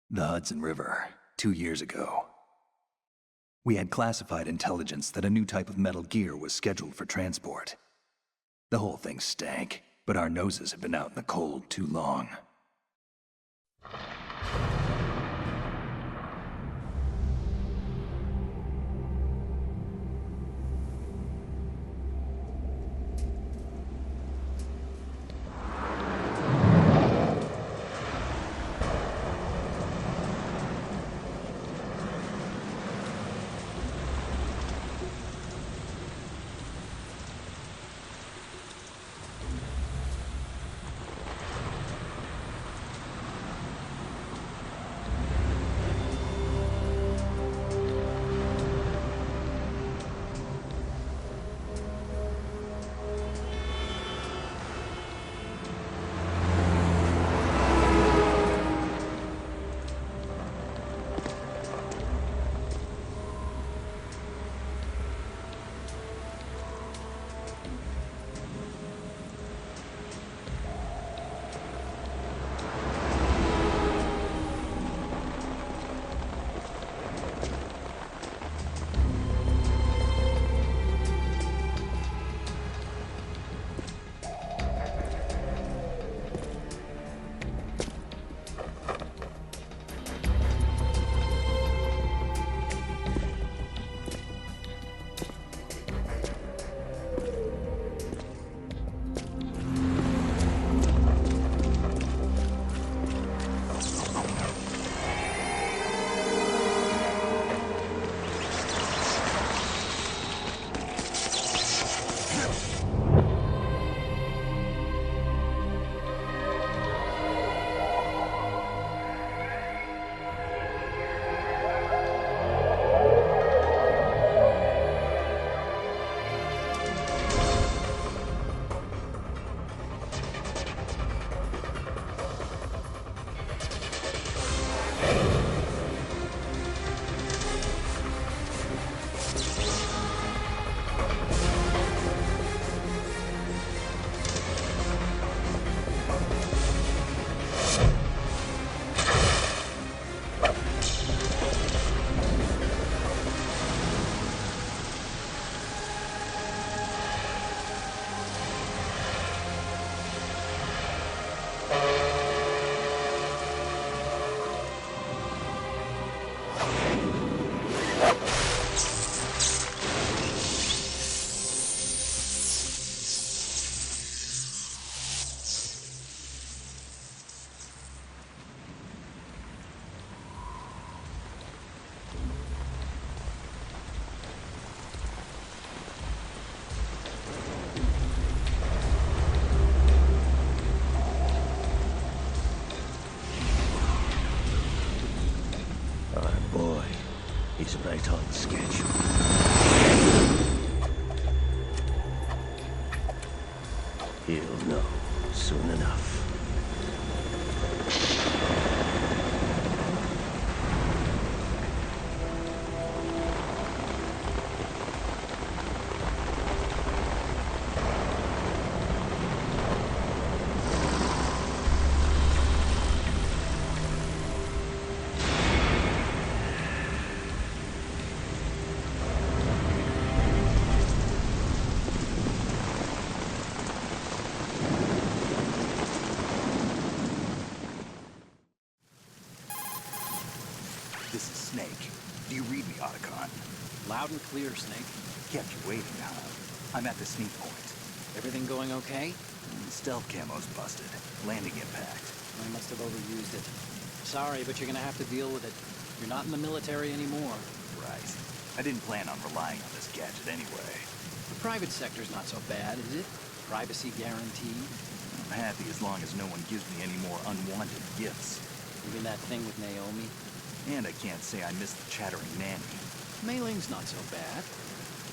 The Hudson River, 2 years ago. We had classified intelligence that a new type of metal gear was scheduled for transport. The whole thing stank, but our noses had been out in the cold too long. He's right on schedule. He'll know soon enough. This is Snake. Do you read me, Otacon? Loud and clear, Snake. Kept you waiting, huh? I'm at the sneak point. Everything going okay? Stealth camo's busted. Landing impact. I must have overused it. Sorry, but you're gonna have to deal with it. You're not in the military anymore. Right. I didn't plan on relying on this gadget anyway. The private sector's not so bad, is it? Privacy guaranteed. I'm happy as long as no one gives me any more unwanted gifts. You mean that thing with Naomi? And I can't say I miss the chattering nanny. Mei Ling's not so bad.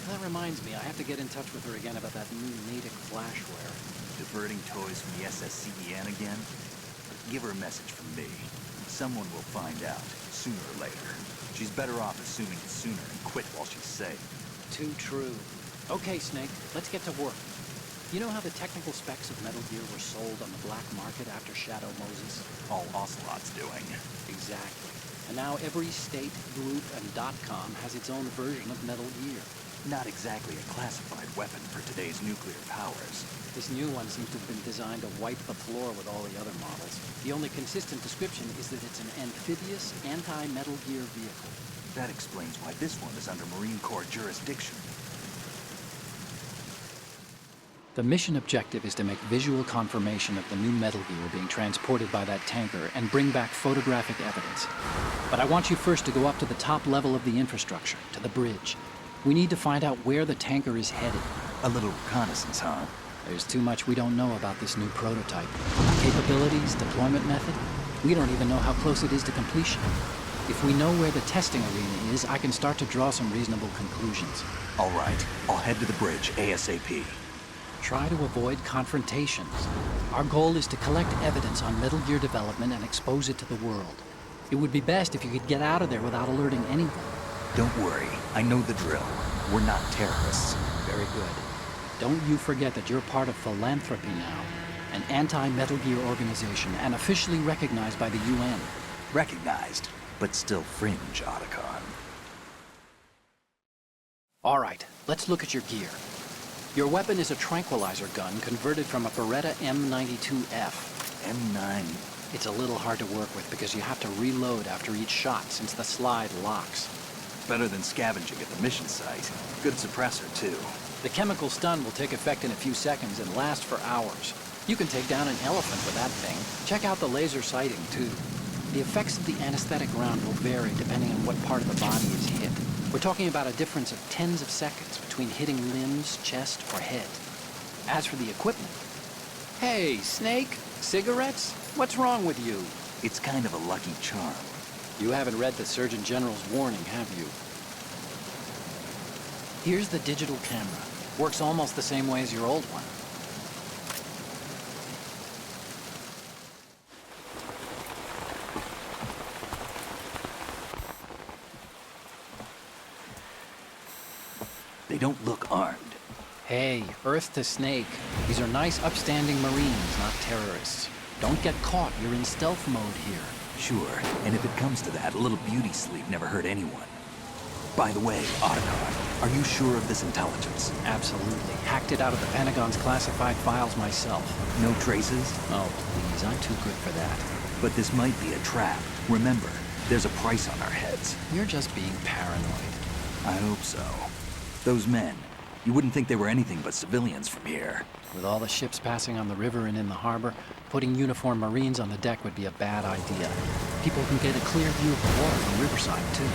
That reminds me, I have to get in touch with her again about that new Natick flashware. Diverting toys from the SSCEN again? Give her a message from me. Someone will find out, sooner or later. She's better off assuming it sooner and quit while she's safe. Too true. Okay, Snake, let's get to work. You know how the technical specs of Metal Gear were sold on the black market after Shadow Moses? All Ocelot's doing. Exactly. And now every state, group, and .com has its own version of Metal Gear. Not exactly a classified weapon for today's nuclear powers. This new one seems to have been designed to wipe the floor with all the other models. The only consistent description is that it's an amphibious, anti-Metal Gear vehicle. That explains why this one is under Marine Corps jurisdiction. The mission objective is to make visual confirmation of the new Metal Gear being transported by that tanker and bring back photographic evidence. But I want you first to go up to the top level of the infrastructure, to the bridge. We need to find out where the tanker is headed. A little reconnaissance, huh? There's too much we don't know about this new prototype. Capabilities, deployment method. We don't even know how close it is to completion. If we know where the testing arena is, I can start to draw some reasonable conclusions. All right, I'll head to the bridge ASAP. Try to avoid confrontations. Our goal is to collect evidence on Metal Gear development and expose it to the world. It would be best if you could get out of there without alerting anyone. Don't worry, I know the drill. We're not terrorists. Very good. Don't you forget that you're part of Philanthropy now, an anti-Metal Gear organization and officially recognized by the UN. Recognized, but still fringe, Otacon. All right, let's look at your gear. Your weapon is a tranquilizer gun converted from a Beretta M92F. M9. It's a little hard to work with because you have to reload after each shot since the slide locks. Better than scavenging at the mission site. Good suppressor, too. The chemical stun will take effect in a few seconds and last for hours. You can take down an elephant with that thing. Check out the laser sighting, too. The effects of the anesthetic round will vary depending on what part of the body is hit. We're talking about a difference of tens of seconds between hitting limbs, chest, or head. As for the equipment... Hey, Snake? Cigarettes? What's wrong with you? It's kind of a lucky charm. You haven't read the Surgeon General's warning, have you? Here's the digital camera. Works almost the same way as your old one. They don't look armed. Hey, Earth to Snake. These are nice, upstanding Marines, not terrorists. Don't get caught. You're in stealth mode here. Sure, and if it comes to that, a little beauty sleep never hurt anyone. By the way, Otacon, are you sure of this intelligence? Absolutely. Hacked it out of the Pentagon's classified files myself. No traces? Oh, please, I'm too good for that. But this might be a trap. Remember, there's a price on our heads. You're just being paranoid. I hope so. Those men, you wouldn't think they were anything but civilians from here. With all the ships passing on the river and in the harbor, putting uniformed Marines on the deck would be a bad idea. People can get a clear view of the water from Riverside, too.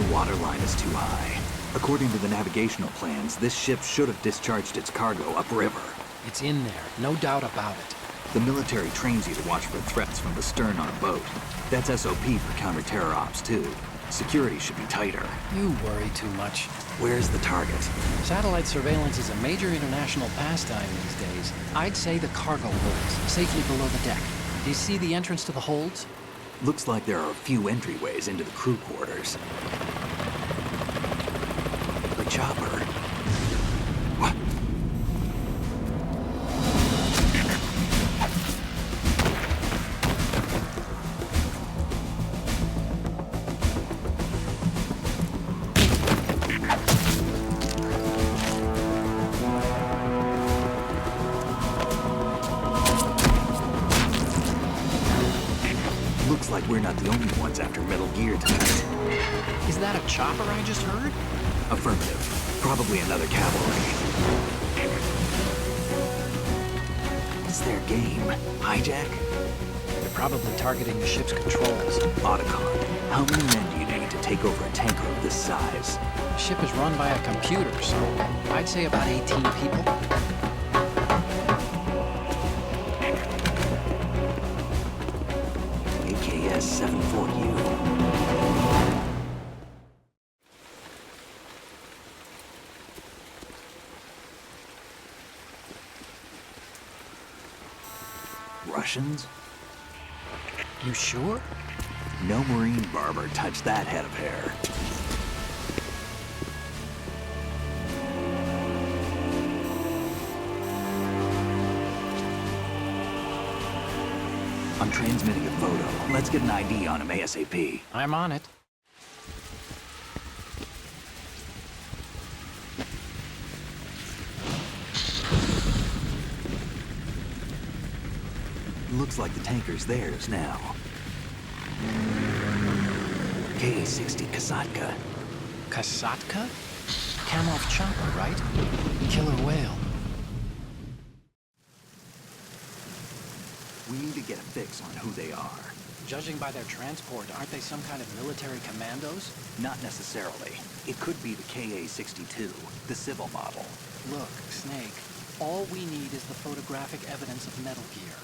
The water line is too high. According to the navigational plans, this ship should have discharged its cargo upriver. It's in there, no doubt about it. The military trains you to watch for threats from the stern on a boat. That's SOP for counter-terror ops, too. Security should be tighter. You worry too much. Where's the target? Satellite surveillance is a major international pastime these days. I'd say the cargo holds, safely below the deck. Do you see the entrance to the holds? Looks like there are a few entryways into the crew quarters. The chopper. What? Looks like we're not the only ones after Metal Gear tonight. Is that a chopper I just heard? Affirmative. Probably another cavalry. It's their game. Hijack? They're probably targeting the ship's controls. Otacon, how many men do you need to take over a tanker of this size? The ship is run by a computer, so I'd say about 18 people. AKS 74U. Russians? You sure? No Marine barber touched that head of hair. I'm transmitting a photo. Let's get an ID on him ASAP. I'm on it. Looks like the tanker's theirs now. Ka-60 Kasatka. Kasatka? Kamov chopper, right? Killer whale. We need to get a fix on who they are. Judging by their transport, aren't they some kind of military commandos? Not necessarily. It could be the Ka-62, the civil model. Look, Snake, all we need is the photographic evidence of Metal Gear.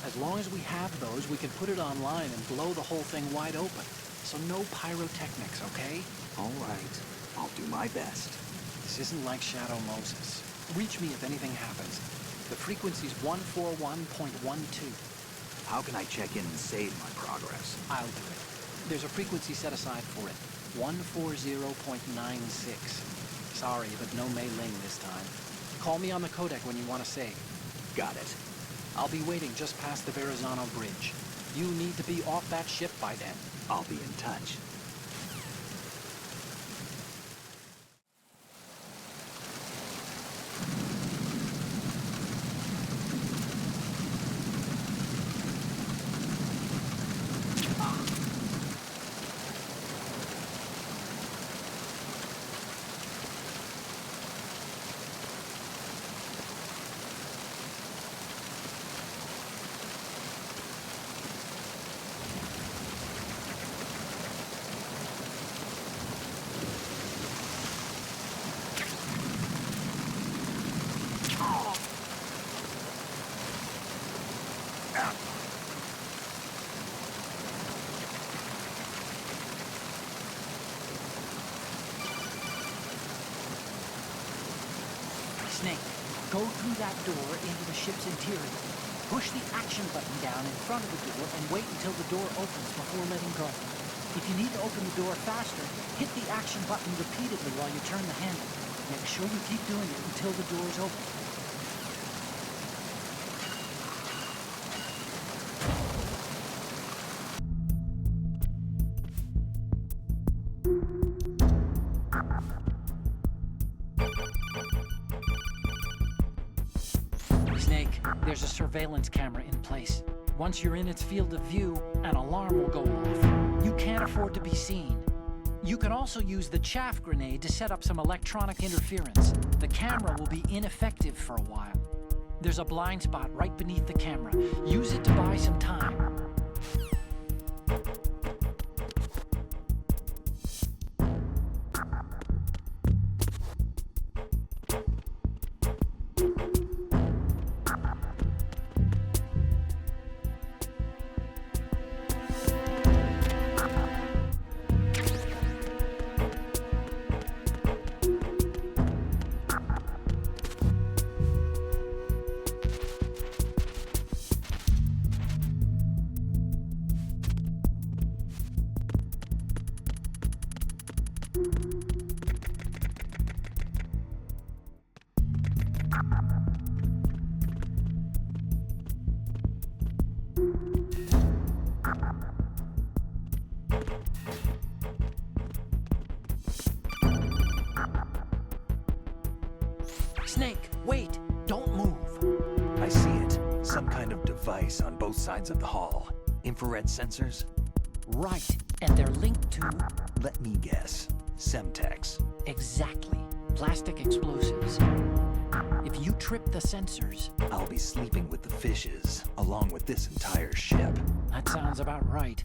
As long as we have those, we can put it online and blow the whole thing wide open. So no pyrotechnics, okay? All right. I'll do my best. This isn't like Shadow Moses. Reach me if anything happens. The frequency's 141.12. How can I check in and save my progress? I'll do it. There's a frequency set aside for it. 140.96. Sorry, but no Mei Ling this time. Call me on the codec when you want to save. Got it. I'll be waiting just past the Verrazano Bridge. You need to be off that ship by then. I'll be in touch. Snake, go through that door into the ship's interior. Push the action button down in front of the door and wait until the door opens before letting go. If you need to open the door faster, hit the action button repeatedly while you turn the handle. Make sure you keep doing it until the door is open. There's a surveillance camera in place. Once you're in its field of view, an alarm will go off. You can't afford to be seen. You can also use the chaff grenade to set up some electronic interference. The camera will be ineffective for a while. There's a blind spot right beneath the camera. Use it to buy some time. Snake, wait! Don't move! I see it. Some kind of device on both sides of the hall. Infrared sensors? Right, and they're linked to... Let me guess. Semtex. Exactly. Plastic explosives. If you trip the sensors... I'll be sleeping with the fishes, along with this entire ship. That sounds about right.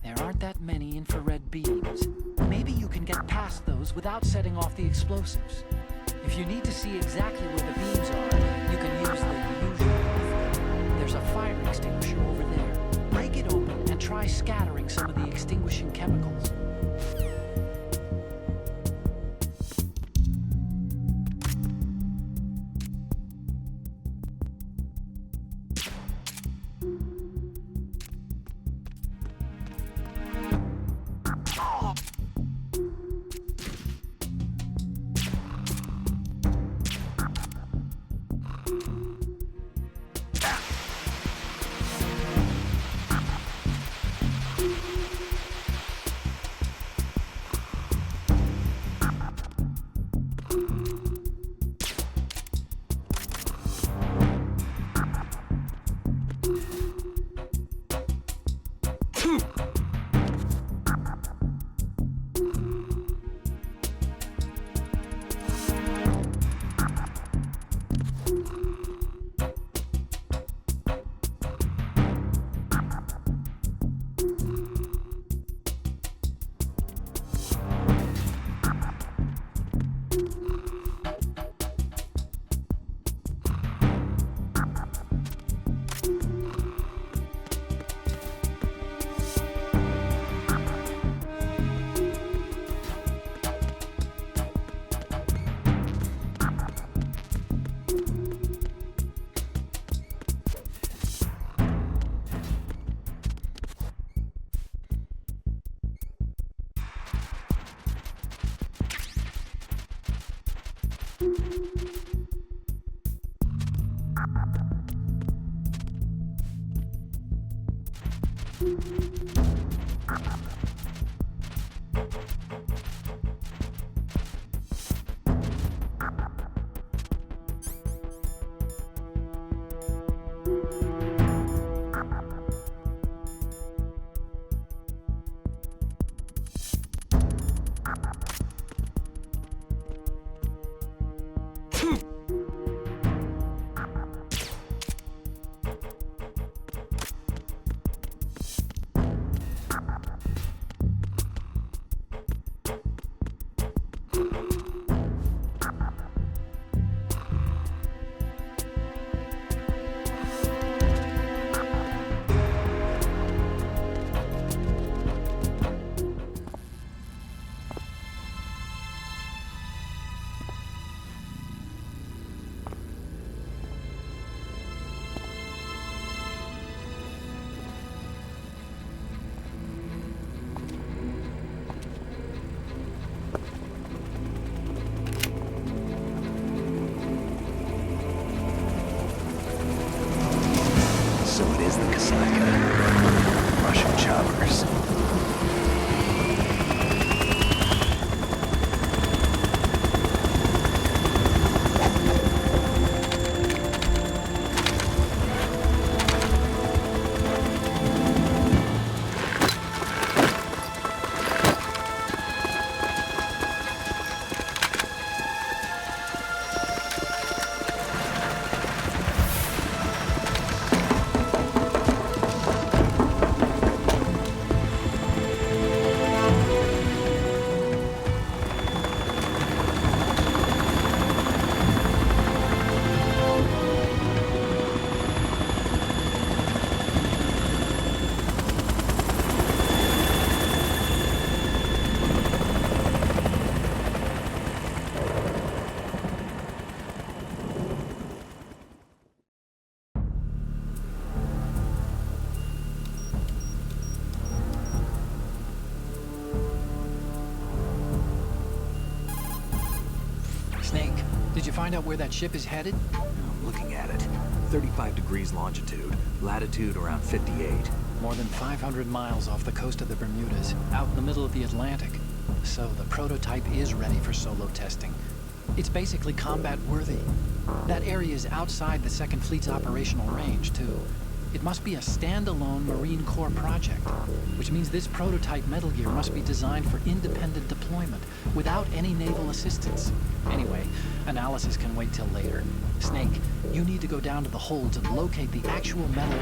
There aren't that many infrared beams. Maybe you can get past those without setting off the explosives. If you need to see exactly where the beams are, you can use the usual method. There's a fire extinguisher over there. Break it open and try scattering some of the extinguishing chemicals. Did you find out where that ship is headed? I'm looking at it. 35 degrees longitude, latitude around 58. More than 500 miles off the coast of the Bermudas, out in the middle of the Atlantic. So the prototype is ready for solo testing. It's basically combat worthy. That area is outside the Second Fleet's operational range, too. It must be a standalone Marine Corps project, which means this prototype Metal Gear must be designed for independent deployment, without any naval assistance. Anyway, analysis can wait till later. Snake, you need to go down to the holds and locate the actual metal...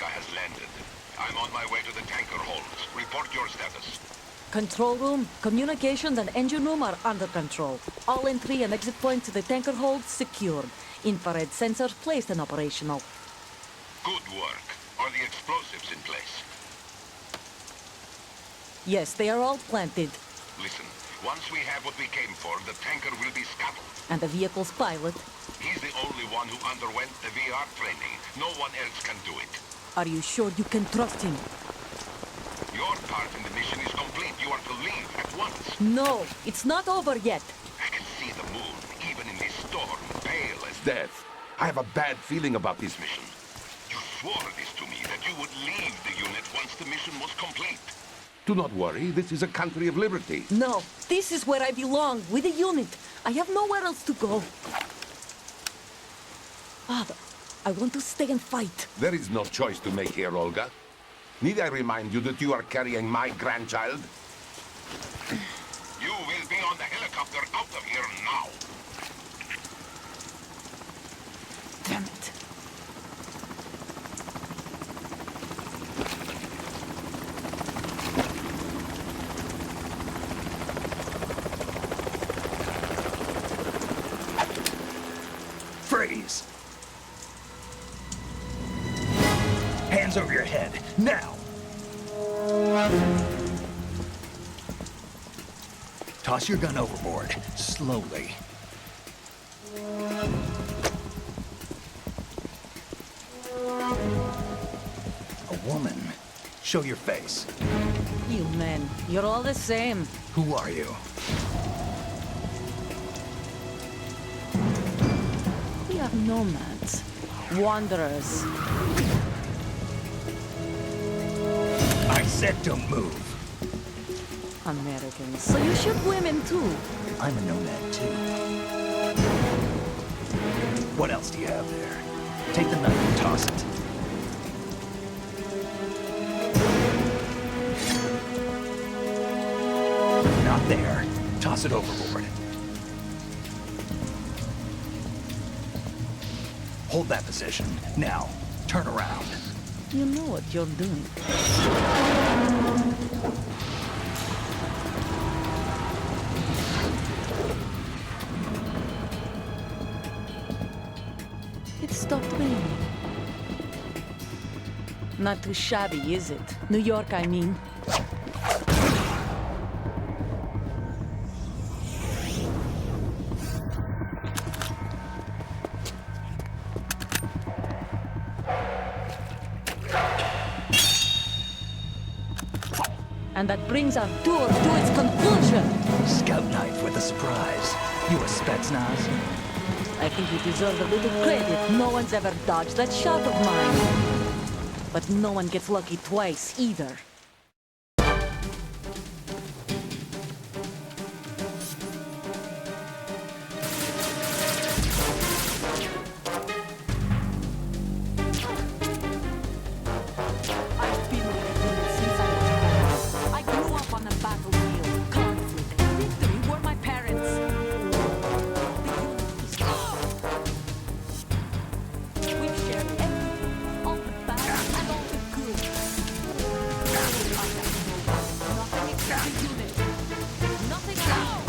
has landed. I'm on my way to the tanker holds. Report your status. Control room, communications and engine room are under control. All entry and exit points to the tanker hold secured. Infrared sensors placed and operational. Good work. Are the explosives in place? Yes, they are all planted. Listen, once we have what we came for, the tanker will be scuttled. And the vehicle's pilot? He's the only one who underwent the VR training. No one else can do it. Are you sure you can trust him? Your part in the mission is complete. You are to leave at once. No, it's not over yet. I can see the moon, even in this storm, pale as death. I have a bad feeling about this mission. You swore this to me, that you would leave the unit once the mission was complete. Do not worry, this is a country of liberty. No, this is where I belong, with the unit. I have nowhere else to go. Father, I want to stay and fight. There is no choice to make here, Olga. Need I remind you that you are carrying my grandchild? You will be on the helicopter out of here now. Damn it. Freeze! Hands over your head, now! Toss your gun overboard, slowly. A woman. Show your face. You men, you're all the same. Who are you? We are nomads. Wanderers. I said don't move. Americans. So you shoot women too. I'm a nomad too. What else do you have there? Take the knife and toss it. Not there. Toss it overboard. Hold that position. Now, turn around. You know what you're doing. It stopped raining. Not too shabby, is it? New York, I mean. And that brings our tour to its conclusion. Scout knife with a surprise. You a Spetsnaz? I think you deserve a little credit. No one's ever dodged that shot of mine. But no one gets lucky twice, either. I've been with since I was born. I grew up on the battlefield. Conflict and victory were my parents. We've shared everything, all the bad and all the good. I have nothing except a unit. Nothing at all.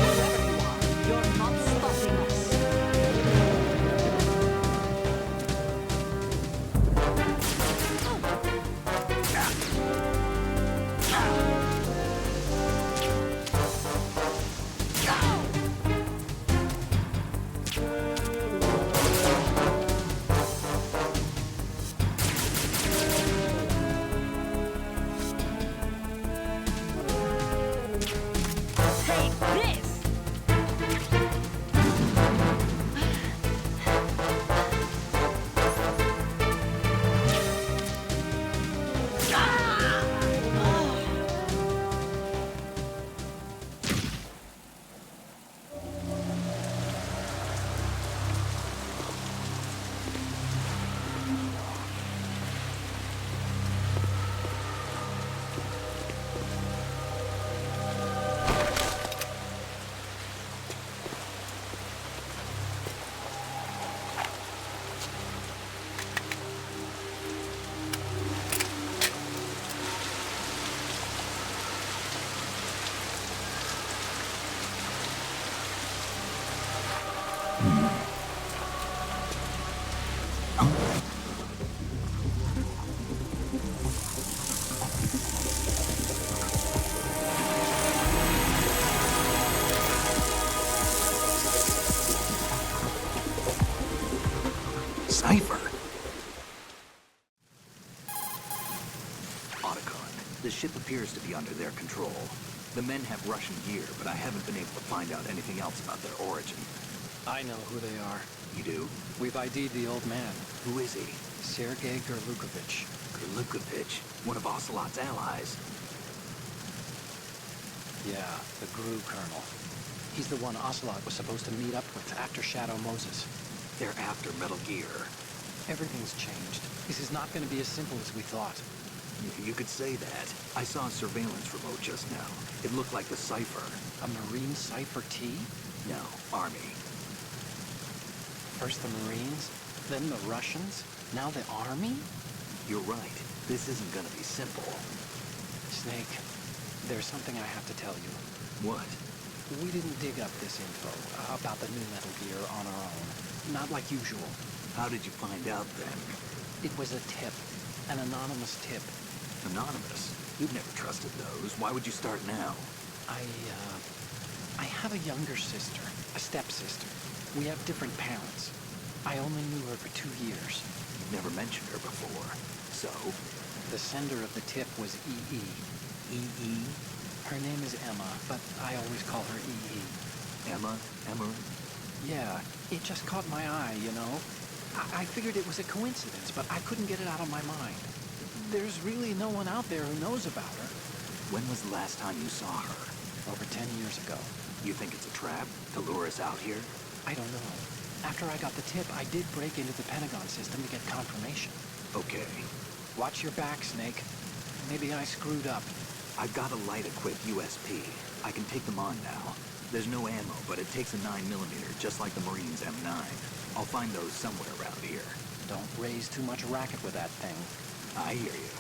Wherever you are, you're not stopping us. Take this! Cipher. Otacon, the ship appears to be under their control. The men have Russian gear, but I haven't been able to find out anything else about their origin. I know who they are. You do? We've ID'd the old man, Who is he? Sergei Gerlukovich. Gerlukovich, one of Ocelot's allies. Yeah, the GRU colonel. He's the one Ocelot was supposed to meet up with after Shadow Moses. They're after Metal Gear. Everything's changed. This is not going to be as simple as we thought. You could say that. I saw a surveillance remote just now. It looked like the Cipher. A Marine Cipher T? No, Army. First the Marines, then the Russians, now the Army? You're right. This isn't gonna be simple. Snake, there's something I have to tell you. What? We didn't dig up this info about the new Metal Gear on our own. not like usual. How did you find out then? It was a tip. An anonymous tip. Anonymous? You've never trusted those. Why would you start now? I have a younger sister, a stepsister. We have different parents. I only knew her for 2 years. You've never mentioned her before. So? The sender of the tip was EE. EE? Her name is Emma, but I always call her EE. Emma? Emery? Yeah, it just caught my eye, you know? I figured it was a coincidence, but I couldn't get it out of my mind. There's really no one out there who knows about her. When was the last time you saw her? Over 10 years ago. You think it's a trap to lure us out here? I don't know. After I got the tip, I did break into the Pentagon system to get confirmation. Okay. Watch your back, Snake. Maybe I screwed up. I've got a light-equipped USP. I can take them on now. There's no ammo, but it takes a 9mm, just like the Marines' M9. I'll find those somewhere around here. Don't raise too much racket with that thing. I hear you.